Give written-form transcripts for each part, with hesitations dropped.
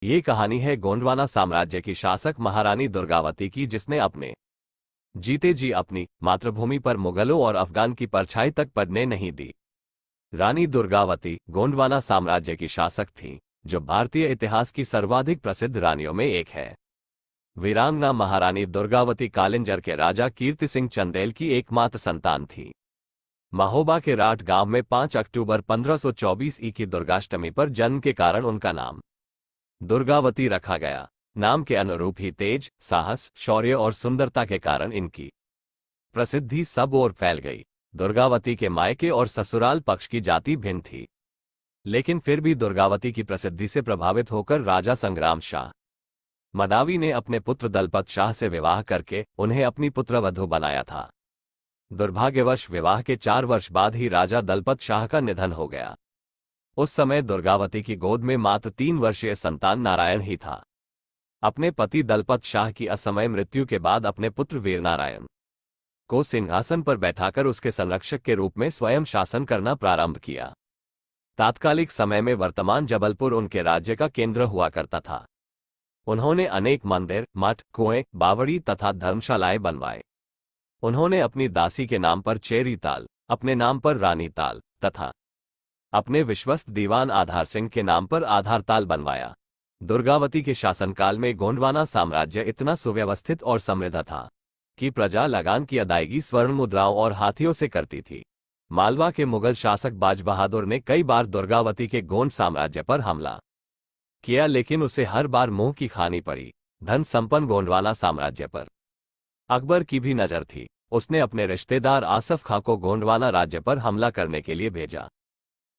ये कहानी है गोंडवाना साम्राज्य की शासक महारानी दुर्गावती की, जिसने अपने जीते जी अपनी मातृभूमि पर मुगलों और अफगान की परछाई तक पड़ने नहीं दी। रानी दुर्गावती गोंडवाना साम्राज्य की शासक थी, जो भारतीय इतिहास की सर्वाधिक प्रसिद्ध रानियों में एक है। वीरांगना महारानी दुर्गावती कालिंजर के राजा कीर्ति सिंह चंदेल की एकमात्र संतान थी। महोबा के राठ गांव में 5 अक्टूबर 1524 ई की दुर्गाष्टमी पर जन्म के कारण उनका नाम दुर्गावती रखा गया। नाम के अनुरूप ही तेज, साहस, शौर्य और सुंदरता के कारण इनकी प्रसिद्धि सब ओर फैल गई। दुर्गावती के मायके और ससुराल पक्ष की जाति भिन्न थी, लेकिन फिर भी दुर्गावती की प्रसिद्धि से प्रभावित होकर राजा संग्राम शाह मडावी ने अपने पुत्र दलपत शाह से विवाह करके उन्हें अपनी पुत्रवधू बनाया था। दुर्भाग्यवश विवाह के 4 वर्ष बाद ही राजा दलपत शाह का निधन हो गया। उस समय दुर्गावती की गोद में मात्र 3 वर्षीय संतान नारायण ही था। अपने पति दलपत शाह की असमय मृत्यु के बाद अपने पुत्र वीर नारायण को सिंहासन पर बैठाकर उसके संरक्षक के रूप में स्वयं शासन करना प्रारंभ किया। तात्कालिक समय में वर्तमान जबलपुर उनके राज्य का केंद्र हुआ करता था। उन्होंने अनेक मंदिर, मठ, कुएं, बावड़ी तथा धर्मशालाएं बनवाए। उन्होंने अपनी दासी के नाम पर चेरी ताल, अपने नाम पर रानी ताल तथा अपने विश्वस्त दीवान आधार सिंह के नाम पर आधार ताल बनवाया। दुर्गावती के शासनकाल में गोंडवाना साम्राज्य इतना सुव्यवस्थित और समृद्ध था कि प्रजा लगान की अदायगी स्वर्ण मुद्राओं और हाथियों से करती थी। मालवा के मुगल शासक बाज बहादुर ने कई बार दुर्गावती के गोंड साम्राज्य पर हमला किया, लेकिन उसे हर बार मुंह की खानी पड़ी। धन संपन्न गोंडवाना साम्राज्य पर अकबर की भी नजर थी। उसने अपने रिश्तेदार आसफ खां को गोंडवाना राज्य पर हमला करने के लिए भेजा।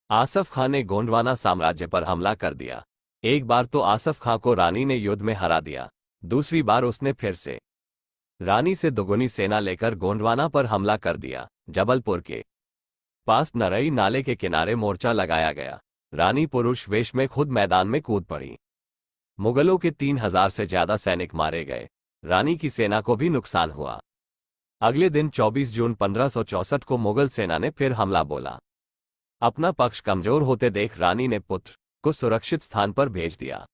आसफ खां ने गोंडवाना साम्राज्य पर हमला कर दिया। एक बार तो आसफ खां को रानी ने युद्ध में हरा दिया, दूसरी बार उसने फिर से रानी से दुगुनी सेना लेकर गोंडवाना पर हमला कर दिया। जबलपुर के पास नरई नाले के किनारे मोर्चा लगाया गया। रानी पुरुष वेश में खुद मैदान में कूद पड़ी। मुगलों के 3000 से ज्यादा सैनिक मारे गए। रानी की सेना को भी नुकसान हुआ। अगले दिन 24 जून 1564 को मुगल सेना ने फिर हमला बोला। अपना पक्ष कमजोर होते देख रानी ने पुत्र को सुरक्षित स्थान पर भेज दिया।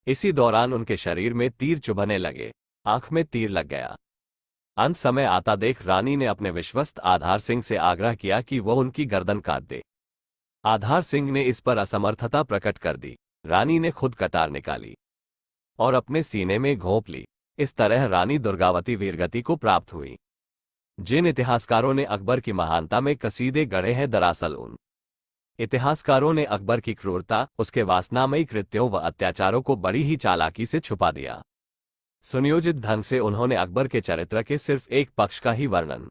इसी दौरान उनके शरीर में तीर चुभने लगे, आंख में तीर लग गया। अंत समय आता देख रानी ने अपने विश्वस्त आधार सिंह से आग्रह किया कि वह उनकी गर्दन काट दे। आधार सिंह ने इस पर असमर्थता प्रकट कर दी। रानी ने खुद कटार निकाली और अपने सीने में घोंप ली। इस तरह रानी दुर्गावती वीरगति को प्राप्त हुई। जिन इतिहासकारों ने अकबर की महानता में कसीदे गढ़े हैं, दरअसल उन इतिहासकारों ने अकबर की क्रूरता, उसके वासनामयी कृत्यों व अत्याचारों को बड़ी ही चालाकी से छुपा दिया। सुनियोजित ढंग से उन्होंने अकबर के चरित्र के सिर्फ एक पक्ष का ही वर्णन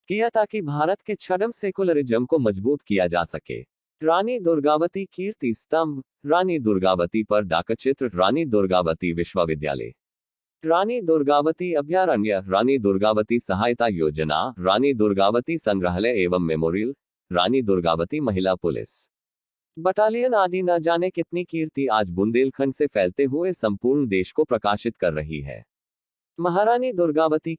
किया ताकि भारत के छद्म सेकुलरिज्म को मजबूत किया जा सके। रानी दुर्गावती कीर्ति स्तंभ, रानी दुर्गावती पर डाकचित्र, रानी दुर्गावती विश्वविद्यालय, रानी दुर्गावती अभयारण्य, रानी दुर्गावती सहायता योजना, रानी दुर्गावती संग्रहालय एवं मेमोरियल, रानी दुर्गावती महिला पुलिस बटालियन आदि न जाने कितनी कीर्ति आज बुंदेलखंड से फैलते हुए संपूर्ण देश को प्रकाशित कर रही है। महारानी दुर्गावती